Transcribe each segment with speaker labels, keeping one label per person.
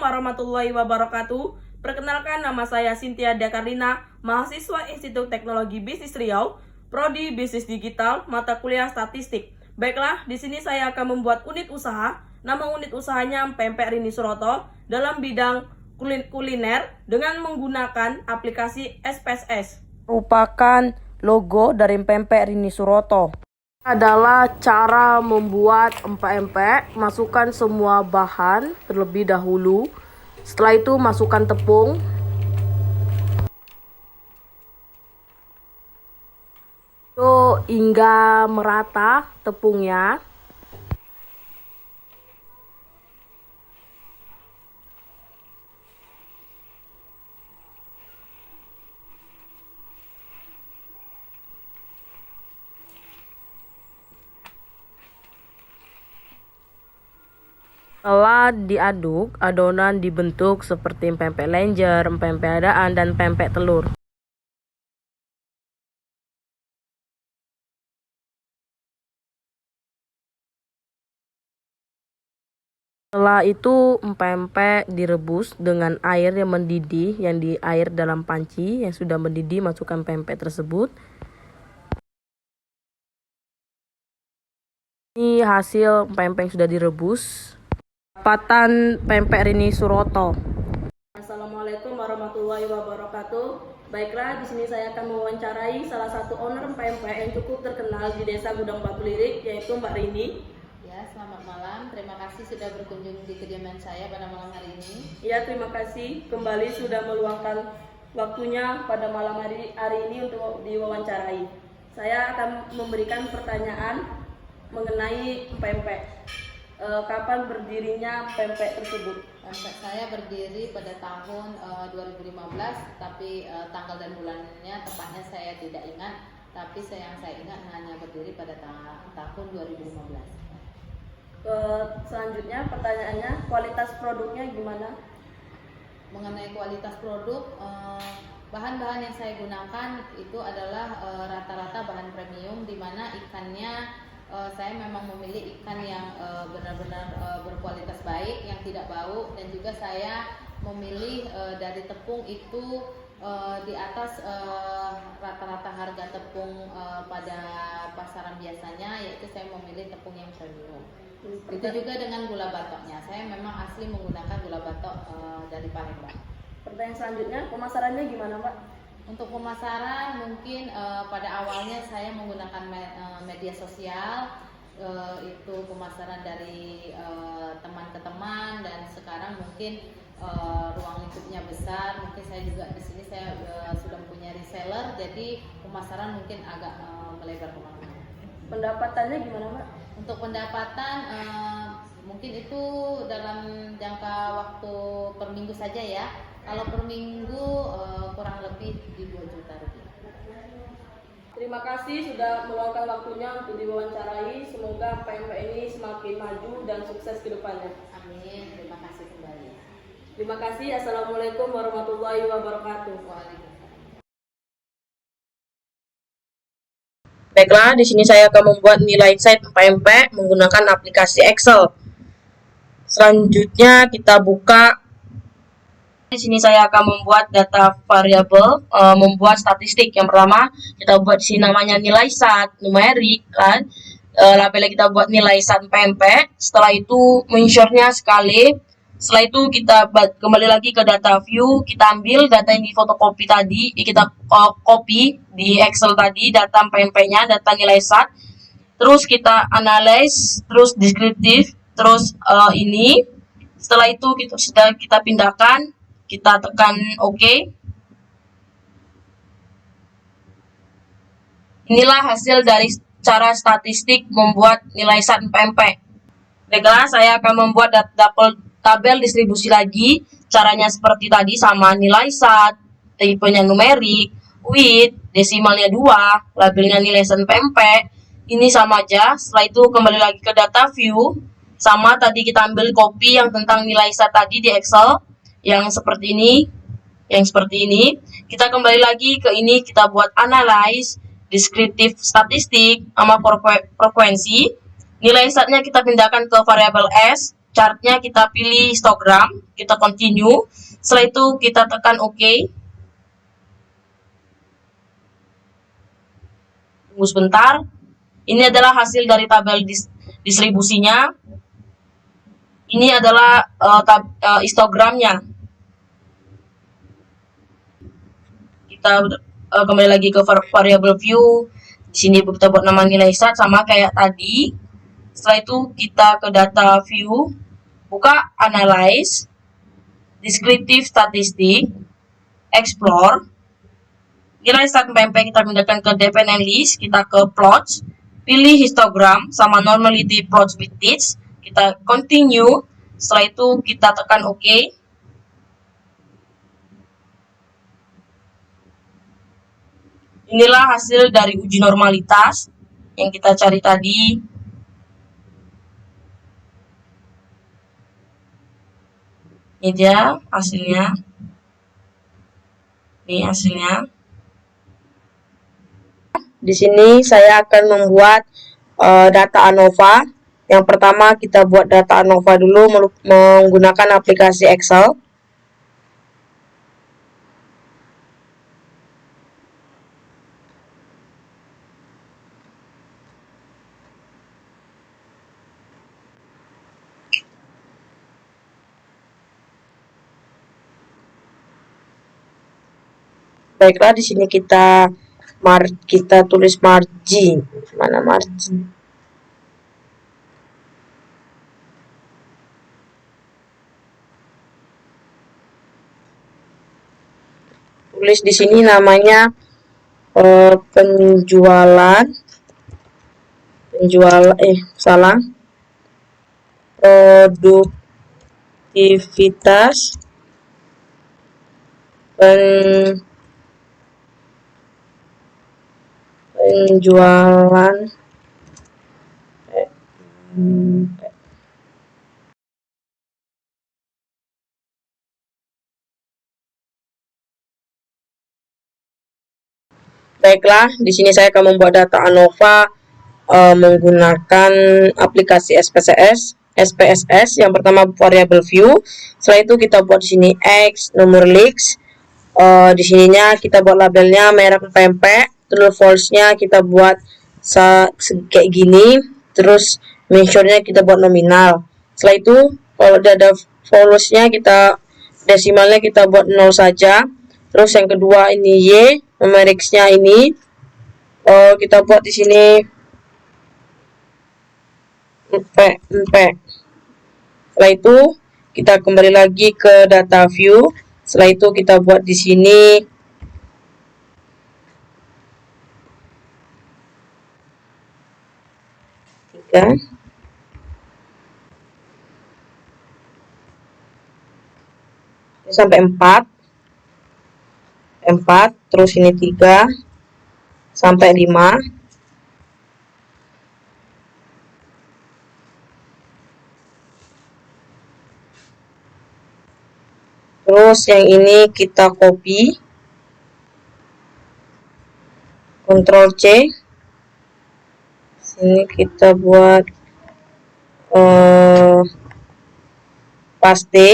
Speaker 1: warahmatullahi wabarakatuh. Perkenalkan, nama saya Cynthia Dakarlina, mahasiswa Institut Teknologi Bisnis Riau, Prodi Bisnis Digital, mata kuliah Statistik. Baiklah, di sini saya akan membuat unit usaha. Nama unit usahanya Pempek Rini Suroto dalam bidang kuliner dengan menggunakan aplikasi SPSS. Merupakan logo dari Pempek Rini Suroto. Adalah cara membuat empek-empek. Masukkan semua bahan terlebih dahulu. Setelah itu masukkan tepung. Hingga merata tepungnya. Setelah diaduk, adonan dibentuk seperti pempek lenjer, pempek adaan, dan pempek telur. Setelah itu, pempek direbus dengan air yang mendidih, yang di air dalam panci yang sudah mendidih, masukkan pempek tersebut. Ini hasil pempek yang sudah direbus. Dapatan Pempek Rini Suroto. Assalamualaikum warahmatullahi wabarakatuh. Baiklah, di sini saya akan mewawancarai salah satu owner pempek yang cukup terkenal di Desa Gudang Batu Lirik, yaitu Mbak Rini.
Speaker 2: Ya, selamat malam. Terima kasih sudah berkunjung di kediaman saya pada malam hari ini.
Speaker 1: Ya, terima kasih kembali sudah meluangkan waktunya pada malam hari ini untuk diwawancarai. Saya akan memberikan pertanyaan mengenai pempek. Kapan berdirinya pempek tersebut?
Speaker 2: Pempek saya berdiri pada tahun 2015, tapi tanggal dan bulannya tepatnya saya tidak ingat. Tapi yang saya ingat hanya berdiri pada tahun 2015.
Speaker 1: Selanjutnya pertanyaannya, kualitas produknya gimana?
Speaker 2: Mengenai kualitas produk, bahan-bahan yang saya gunakan itu adalah rata-rata bahan premium, di mana ikannya saya memang memilih ikan yang benar-benar berkualitas baik, yang tidak bau, dan juga saya memilih dari tepung itu di atas rata-rata harga tepung pada pasaran biasanya, yaitu saya memilih tepung yang premium. Itu juga dengan gula batoknya, saya memang asli menggunakan gula batok dari Palembang.
Speaker 1: Pertanyaan selanjutnya, pemasarannya gimana, Mbak?
Speaker 2: Untuk pemasaran mungkin pada awalnya saya menggunakan media sosial, itu pemasaran dari teman ke teman, dan sekarang mungkin ruang lingkupnya besar. Mungkin saya juga di sini saya sudah punya reseller, jadi pemasaran mungkin agak melebar kemana-mana.
Speaker 1: Pendapatannya gimana, Mbak?
Speaker 2: Untuk pendapatan mungkin itu dalam jangka waktu per minggu saja ya. Kalau per minggu kurang lebih di 2 juta rupiah.
Speaker 1: Terima kasih sudah meluangkan waktunya untuk diwawancarai. Semoga pempek ini semakin maju dan sukses ke depannya.
Speaker 2: Amin. Terima kasih kembali.
Speaker 1: Terima kasih. Assalamualaikum warahmatullahi wabarakatuh.
Speaker 2: Waalaikumsalam.
Speaker 1: Baiklah, di sini saya akan membuat nilai insight pempek menggunakan aplikasi Excel. Selanjutnya kita buka. Di sini saya akan membuat data variabel, membuat statistik. Yang pertama kita buat di sini namanya nilai SAT, numerik kan. Labelnya kita buat nilai SAT pempek. Setelah itu menshortnya sekali. Setelah itu kita kembali lagi ke data view, kita ambil data yang di fotokopi tadi, kita copy di Excel tadi, data pempeknya, data nilai SAT. Terus kita analyze, terus deskriptif, terus ini. Setelah itu kita pindahkan. Kita tekan OK. Inilah hasil dari cara statistik membuat nilai SAT pempek. Baiklah, saya akan membuat tabel distribusi lagi. Caranya seperti tadi, sama nilai SAT, tipenya numerik, width, desimalnya 2, labelnya nilai SAT pempek. Ini sama aja. Setelah itu kembali lagi ke data view. Sama tadi kita ambil copy yang tentang nilai SAT tadi di Excel. Yang seperti ini, kita kembali lagi ke ini, kita buat analyze, deskriptif statistik, sama frekuensi. Nilai SAT-nya kita pindahkan ke variabel S, chartnya kita pilih histogram, kita continue. Setelah itu kita tekan OK. Tunggu sebentar. Ini adalah hasil dari tabel distribusinya. Ini adalah histogramnya. Kita kembali lagi ke variable view. Di sini kita buat nama nilai stat sama kayak tadi. Setelah itu kita ke data view, buka analyze, descriptive statistic, explore. Nilai stat PMP kita pindahkan ke dependent list, kita ke plots, pilih histogram sama normality plots with digits, kita continue. Setelah itu kita tekan OK. Inilah hasil dari uji normalitas yang kita cari tadi. Ini dia hasilnya. Ini hasilnya. Di sini saya akan membuat data ANOVA. Yang pertama kita buat data ANOVA dulu menggunakan aplikasi Excel. Baiklah, di sini kita tulis margin. Mana margin? Tulis di sini namanya produktivitas penjualan Baiklah, di sini saya akan membuat data ANOVA menggunakan aplikasi SPSS. Yang pertama variable view. Setelah itu kita buat di sini X, nomor leaks. Di sininya kita buat labelnya merek pempek. Terus false-nya kita buat kayak gini. Terus mention-nya kita buat nominal. Setelah itu kalau ada false-nya kita desimalnya kita buat 0 saja. Terus yang kedua ini Y, numericnya ini kita buat di sini empek. Setelah itu kita kembali lagi ke data view. Setelah itu kita buat di sini sampai 4, terus ini 3 sampai 5. Terus yang ini kita copy, Ctrl C. Sini kita buat paste.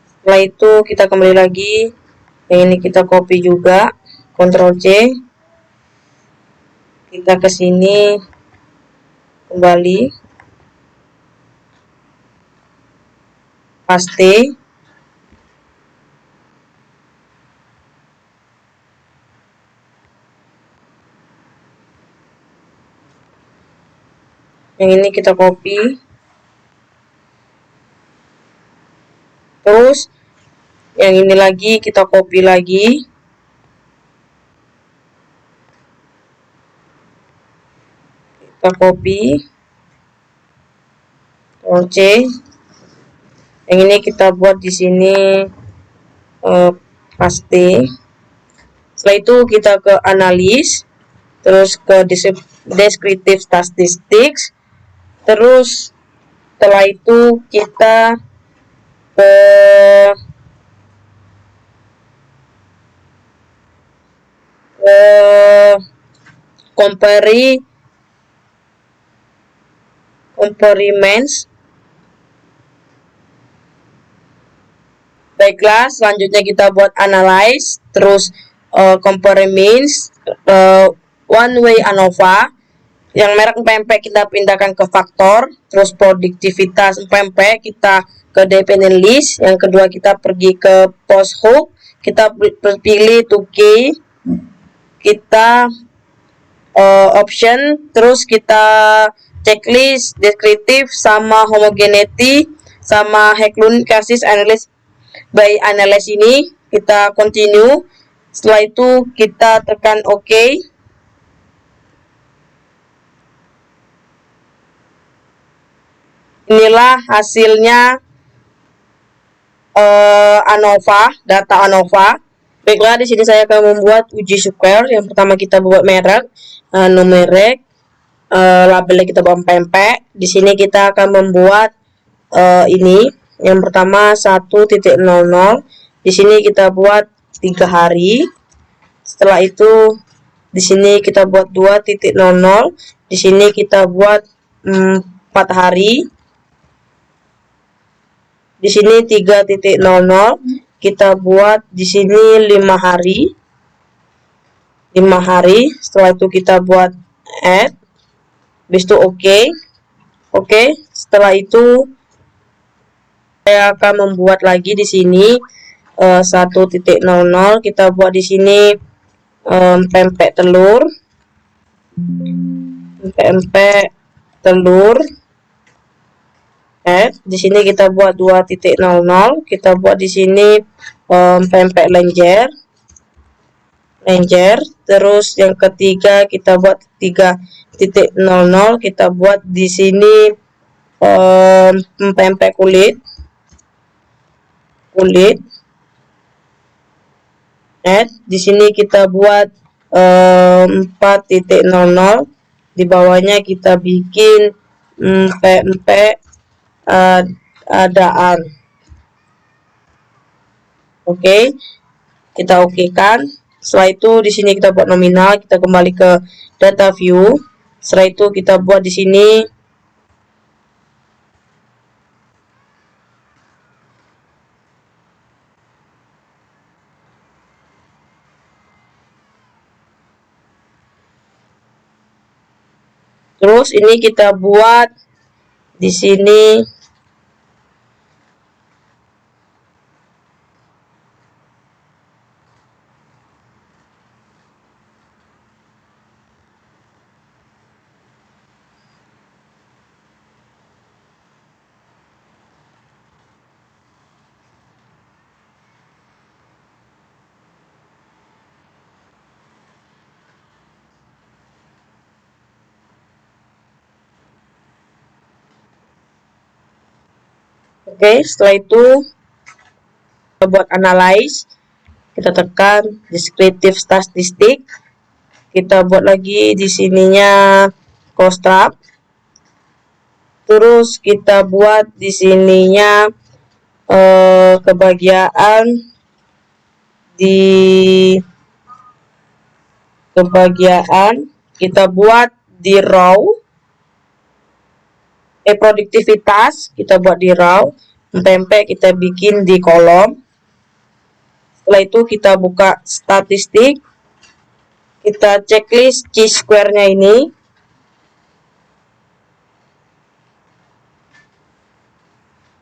Speaker 1: Setelah itu kita kembali lagi, yang ini kita copy juga, Ctrl C. Kita ke sini kembali, paste. Yang ini kita copy. Terus yang ini lagi kita copy lagi. Kita copy. Ctrl C. Yang ini kita buat di sini paste. Setelah itu kita ke analis, terus ke descriptive statistics. Terus setelah itu kita ke comparisons. Baiklah, selanjutnya kita buat analyze, terus compare means, one way ANOVA. Yang merek pempek kita pindahkan ke faktor, terus produktivitas pempek kita ke dependent list. Yang kedua kita pergi ke post hook, kita pilih 2K, kita option, terus kita checklist, descriptive, sama homogeneity, sama Hecklund cases analysis by analysis ini kita continue. Setelah itu kita tekan OK. Inilah hasilnya ANOVA, data ANOVA. Baiklah, di sini saya akan membuat uji square. Yang pertama kita buat merek, numerik, labelnya kita buat pempek. Di sini kita akan membuat ini. Yang pertama 1.00. Di sini kita buat 3 hari. Setelah itu di sini kita buat 2.00. Di sini kita buat 4 hari. Di sini 3.00. Kita buat di sini 5 hari. 5 hari. Setelah itu kita buat add. Habis itu OK. Oke, setelah itu saya akan membuat lagi di sini 1.00. Kita buat di sini pempek telur. Pempek telur. Di sini kita buat 2.00. Kita buat di sini pempek lenjer. Terus yang ketiga kita buat 3.00. Kita buat di sini pempek kulit. Di sini kita buat 4.00. Di bawahnya kita bikin pempek adaan. Oke, kita okekan. Setelah itu di sini kita buat nominal, kita kembali ke data view. Setelah itu kita buat di sini terus ini kita buat di sini oke, setelah itu kita buat analyze, kita tekan descriptive statistik, kita buat lagi di sininya construct, terus kita buat di sininya kebahagiaan kita buat di row, produktivitas kita buat di row, pempek kita bikin di kolom. Setelah itu kita buka statistik, kita checklist chi-square-nya ini,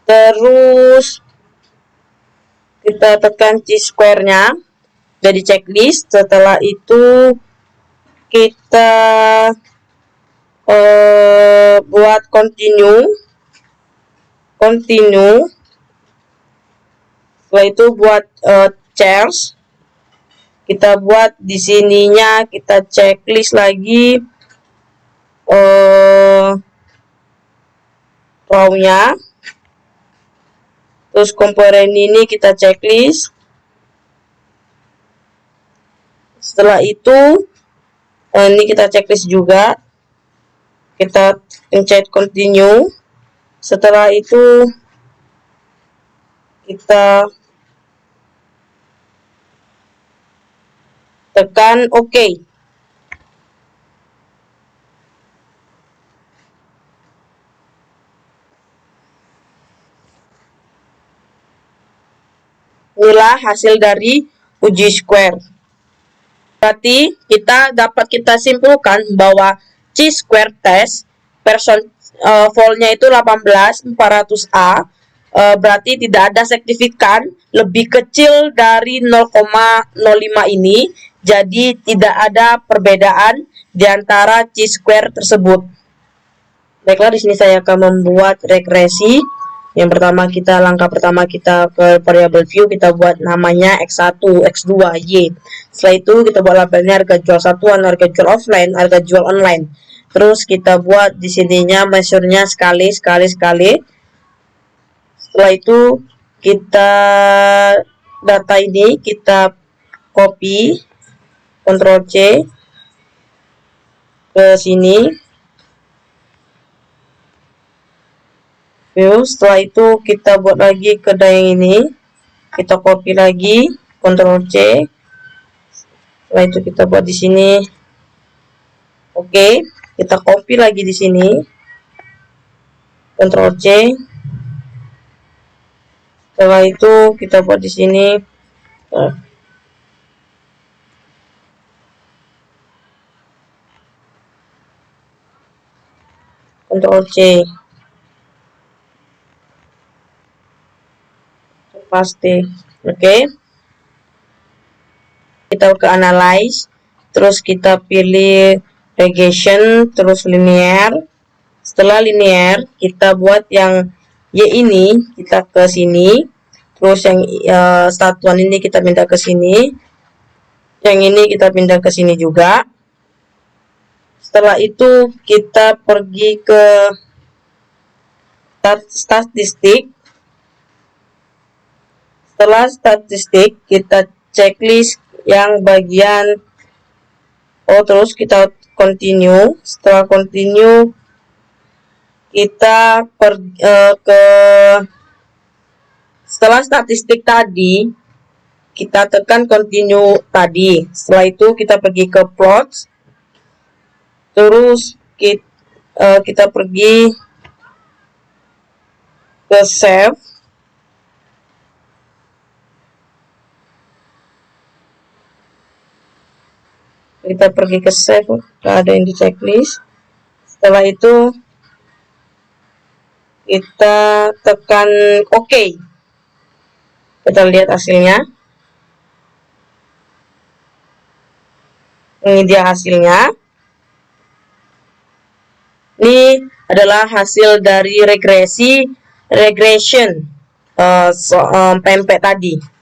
Speaker 1: terus kita tekan chi-square-nya jadi checklist. Setelah itu kita buat continue. Setelah itu buat chairs, kita buat di sininya, kita checklist lagi row-nya, terus komponen ini kita checklist. Setelah itu ini kita checklist juga, kita pencet continue. Setelah itu kita tekan OK. inilah hasil dari uji square. Berarti kita simpulkan bahwa chi-square test voltnya itu 18400A, berarti tidak ada signifikan lebih kecil dari 0,05 ini, jadi tidak ada perbedaan di antara chi-square tersebut. Baiklah, di sini saya akan membuat regresi. Langkah pertama kita ke variable view, kita buat namanya X1, X2, Y. Setelah itu kita buat labelnya harga jual satuan, harga jual offline, harga jual online. Terus kita buat di sininya measure-nya sekali. Setelah itu kita data ini kita copy, Ctrl C ke sini. Setelah itu kita buat lagi ke yang ini, kita copy lagi, Ctrl C. Setelah itu kita buat di sini. Oke, kita copy lagi di sini, Ctrl C. Setelah itu kita buat di sini. Ctrl C. Pasti. Oke. Kita ke analyze, terus kita pilih regression, terus linear. Setelah linear, kita buat yang Y ini, kita ke sini. Terus yang satuan ini kita pindah ke sini. Yang ini kita pindah ke sini juga. Setelah itu kita pergi ke statistik. Setelah statistik, kita checklist yang bagian terus kita continue. Setelah continue, kita setelah statistik tadi, kita tekan continue tadi. Setelah itu kita pergi ke plots. Terus kita pergi ke save. Kita pergi ke save, ada yang di checklist. Setelah itu kita tekan OK. Kita lihat hasilnya. Ini dia hasilnya. Ini adalah hasil dari regression PMP tadi.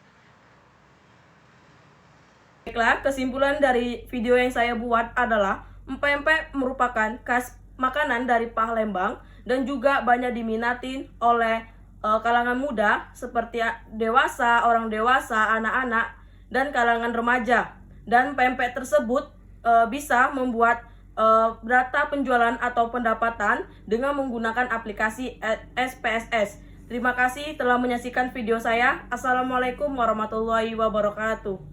Speaker 3: Baiklah, kesimpulan dari video yang saya buat adalah empek-empek merupakan khas makanan dari Palembang dan juga banyak diminatin oleh kalangan muda seperti dewasa, orang dewasa, anak-anak, dan kalangan remaja. Dan pempek tersebut bisa membuat data penjualan atau pendapatan dengan menggunakan aplikasi SPSS. Terima kasih telah menyaksikan video saya. Assalamualaikum warahmatullahi wabarakatuh.